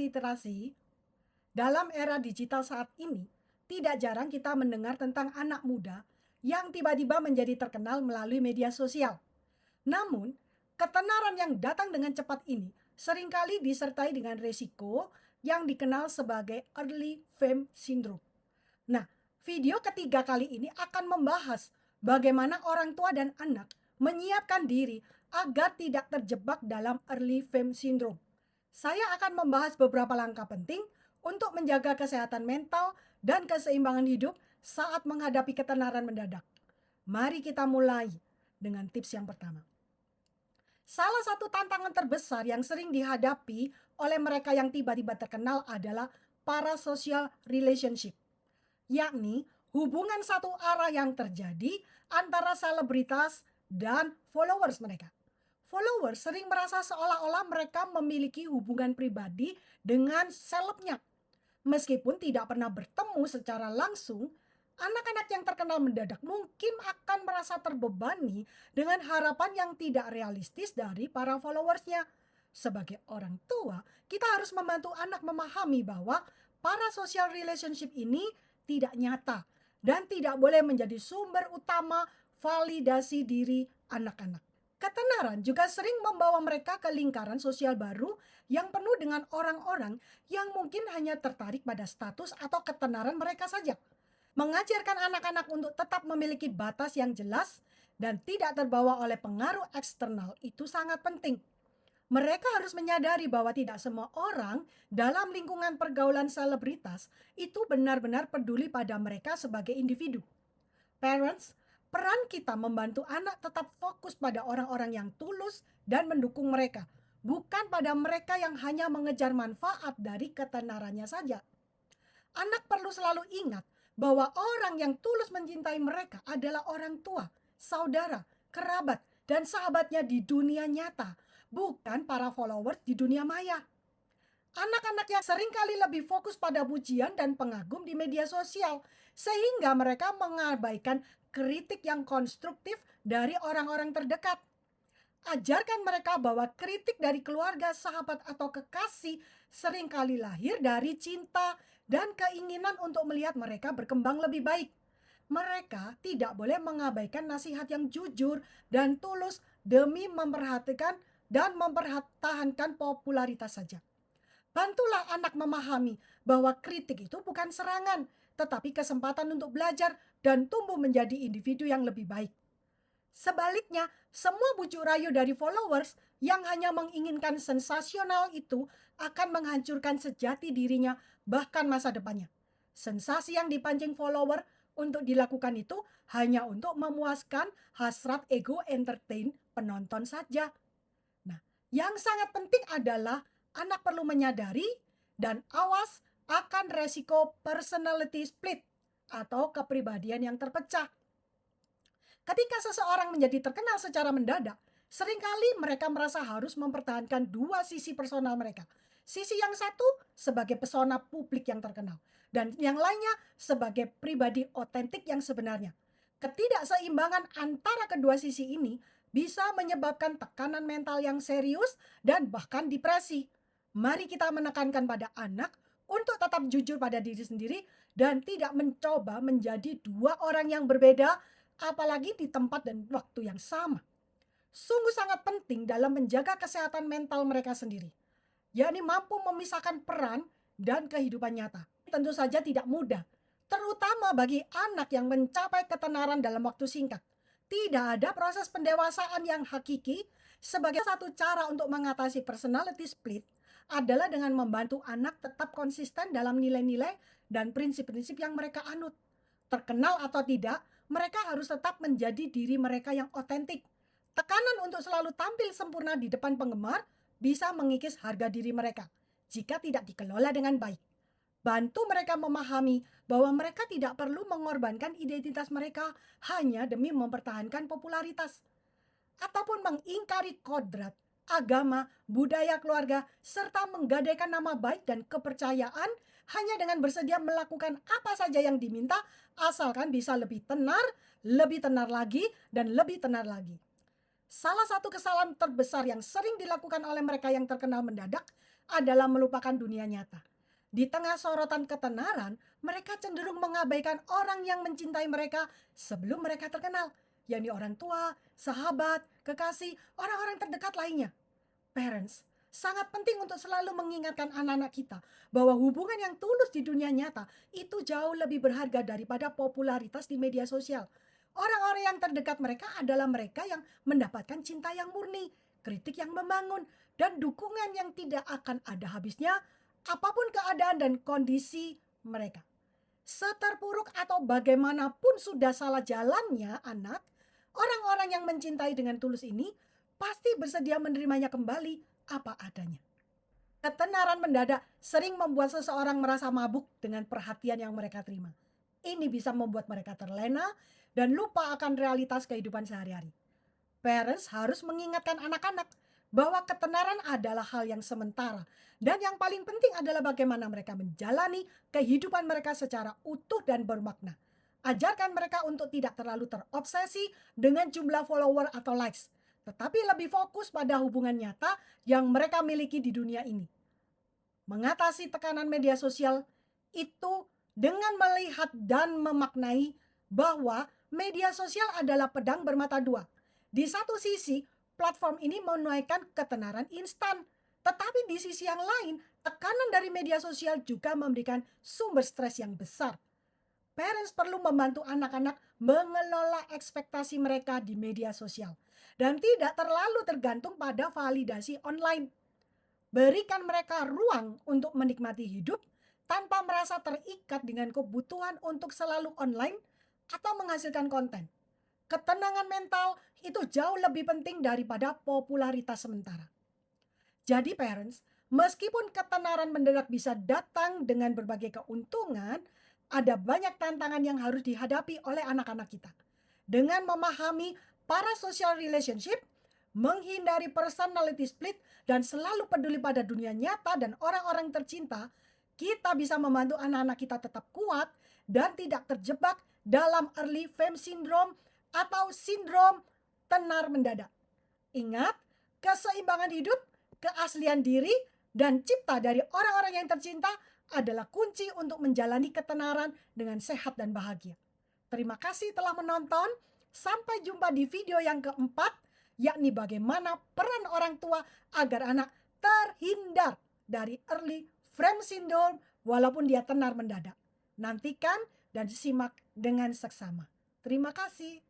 literasi, dalam era digital saat ini, tidak jarang kita mendengar tentang anak muda yang tiba-tiba menjadi terkenal melalui media sosial. Namun, ketenaran yang datang dengan cepat ini seringkali disertai dengan resiko yang dikenal sebagai early fame syndrome. Nah, video ketiga kali ini akan membahas bagaimana orang tua dan anak menyiapkan diri agar tidak terjebak dalam early fame syndrome. Saya akan membahas beberapa langkah penting untuk menjaga kesehatan mental dan keseimbangan hidup saat menghadapi ketenaran mendadak. Mari kita mulai dengan tips yang pertama. Salah satu tantangan terbesar yang sering dihadapi oleh mereka yang tiba-tiba terkenal adalah parasocial relationship, yakni hubungan satu arah yang terjadi antara selebritas dan followers mereka. Followers sering merasa seolah-olah mereka memiliki hubungan pribadi dengan selebnya. Meskipun tidak pernah bertemu secara langsung, anak-anak yang terkenal mendadak mungkin akan merasa terbebani dengan harapan yang tidak realistis dari para followersnya. Sebagai orang tua, kita harus membantu anak memahami bahwa para social relationship ini tidak nyata dan tidak boleh menjadi sumber utama validasi diri anak-anak. Ketenaran juga sering membawa mereka ke lingkaran sosial baru yang penuh dengan orang-orang yang mungkin hanya tertarik pada status atau ketenaran mereka saja. Mengajarkan anak-anak untuk tetap memiliki batas yang jelas dan tidak terbawa oleh pengaruh eksternal itu sangat penting. Mereka harus menyadari bahwa tidak semua orang dalam lingkungan pergaulan selebritas itu benar-benar peduli pada mereka sebagai individu. Parents, peran kita membantu anak tetap fokus pada orang-orang yang tulus dan mendukung mereka, bukan pada mereka yang hanya mengejar manfaat dari ketenarannya saja. Anak perlu selalu ingat bahwa orang yang tulus mencintai mereka adalah orang tua, saudara, kerabat, dan sahabatnya di dunia nyata, bukan para followers di dunia maya. Anak-anak yang seringkali lebih fokus pada pujian dan pengagum di media sosial, sehingga mereka mengabaikan kritik yang konstruktif dari orang-orang terdekat. Ajarkan mereka bahwa kritik dari keluarga, sahabat, atau kekasih seringkali lahir dari cinta dan keinginan untuk melihat mereka berkembang lebih baik. Mereka tidak boleh mengabaikan nasihat yang jujur dan tulus demi memperhatikan dan mempertahankan popularitas saja. Bantulah anak memahami bahwa kritik itu bukan serangan, tetapi kesempatan untuk belajar dan tumbuh menjadi individu yang lebih baik. Sebaliknya, semua bujuk rayu dari followers yang hanya menginginkan sensasional itu akan menghancurkan sejati dirinya, bahkan masa depannya. Sensasi yang dipancing follower untuk dilakukan itu hanya untuk memuaskan hasrat ego entertain penonton saja. Nah, yang sangat penting adalah anak perlu menyadari dan awas akan resiko personality split atau kepribadian yang terpecah. Ketika seseorang menjadi terkenal secara mendadak, seringkali mereka merasa harus mempertahankan dua sisi personal mereka. Sisi yang satu sebagai pesona publik yang terkenal, dan yang lainnya sebagai pribadi otentik yang sebenarnya. Ketidakseimbangan antara kedua sisi ini bisa menyebabkan tekanan mental yang serius dan bahkan depresi. Mari kita menekankan pada anak untuk tetap jujur pada diri sendiri dan tidak mencoba menjadi dua orang yang berbeda, apalagi di tempat dan waktu yang sama. Sungguh sangat penting dalam menjaga kesehatan mental mereka sendiri, yakni mampu memisahkan peran dan kehidupan nyata. Tentu saja tidak mudah, terutama bagi anak yang mencapai ketenaran dalam waktu singkat. Tidak ada proses pendewasaan yang hakiki. Sebagai satu cara untuk mengatasi personality split adalah dengan membantu anak tetap konsisten dalam nilai-nilai dan prinsip-prinsip yang mereka anut. Terkenal atau tidak, mereka harus tetap menjadi diri mereka yang otentik. Tekanan untuk selalu tampil sempurna di depan penggemar bisa mengikis harga diri mereka jika tidak dikelola dengan baik. Bantu mereka memahami bahwa mereka tidak perlu mengorbankan identitas mereka hanya demi mempertahankan popularitas, ataupun mengingkari kodrat, agama, budaya keluarga, serta menggadaikan nama baik dan kepercayaan hanya dengan bersedia melakukan apa saja yang diminta, asalkan bisa lebih tenar lagi, dan lebih tenar lagi. Salah satu kesalahan terbesar yang sering dilakukan oleh mereka yang terkenal mendadak adalah melupakan dunia nyata. Di tengah sorotan ketenaran, mereka cenderung mengabaikan orang yang mencintai mereka sebelum mereka terkenal, yakni orang tua, sahabat, kekasih, orang-orang terdekat lainnya. Parents, sangat penting untuk selalu mengingatkan anak-anak kita bahwa hubungan yang tulus di dunia nyata itu jauh lebih berharga daripada popularitas di media sosial. Orang-orang yang terdekat mereka adalah mereka yang mendapatkan cinta yang murni, kritik yang membangun, dan dukungan yang tidak akan ada habisnya apapun keadaan dan kondisi mereka. Seterpuruk atau bagaimanapun sudah salah jalannya anak, orang-orang yang mencintai dengan tulus ini pasti bersedia menerimanya kembali apa adanya. Ketenaran mendadak sering membuat seseorang merasa mabuk dengan perhatian yang mereka terima. Ini bisa membuat mereka terlena dan lupa akan realitas kehidupan sehari-hari. Parents harus mengingatkan anak-anak bahwa ketenaran adalah hal yang sementara dan yang paling penting adalah bagaimana mereka menjalani kehidupan mereka secara utuh dan bermakna. Ajarkan mereka untuk tidak terlalu terobsesi dengan jumlah follower atau likes, tetapi lebih fokus pada hubungan nyata yang mereka miliki di dunia ini. Mengatasi tekanan media sosial itu dengan melihat dan memaknai bahwa media sosial adalah pedang bermata dua. Di satu sisi, platform ini menuaikan ketenaran instan, tetapi di sisi yang lain, tekanan dari media sosial juga memberikan sumber stres yang besar. Parents perlu membantu anak-anak mengelola ekspektasi mereka di media sosial dan tidak terlalu tergantung pada validasi online. Berikan mereka ruang untuk menikmati hidup tanpa merasa terikat dengan kebutuhan untuk selalu online atau menghasilkan konten. Ketenangan mental itu jauh lebih penting daripada popularitas sementara. Jadi parents, meskipun ketenaran mendadak bisa datang dengan berbagai keuntungan, ada banyak tantangan yang harus dihadapi oleh anak-anak kita. Dengan memahami parasocial relationship, menghindari personality split, dan selalu peduli pada dunia nyata dan orang-orang tercinta, kita bisa membantu anak-anak kita tetap kuat dan tidak terjebak dalam early fame syndrome atau sindrom tenar mendadak. Ingat, keseimbangan hidup, keaslian diri, dan cipta dari orang-orang yang tercinta adalah kunci untuk menjalani ketenaran dengan sehat dan bahagia. Terima kasih telah menonton. Sampai jumpa di video yang keempat, yakni bagaimana peran orang tua agar anak terhindar dari early fame syndrome walaupun dia tenar mendadak. Nantikan dan simak dengan seksama. Terima kasih.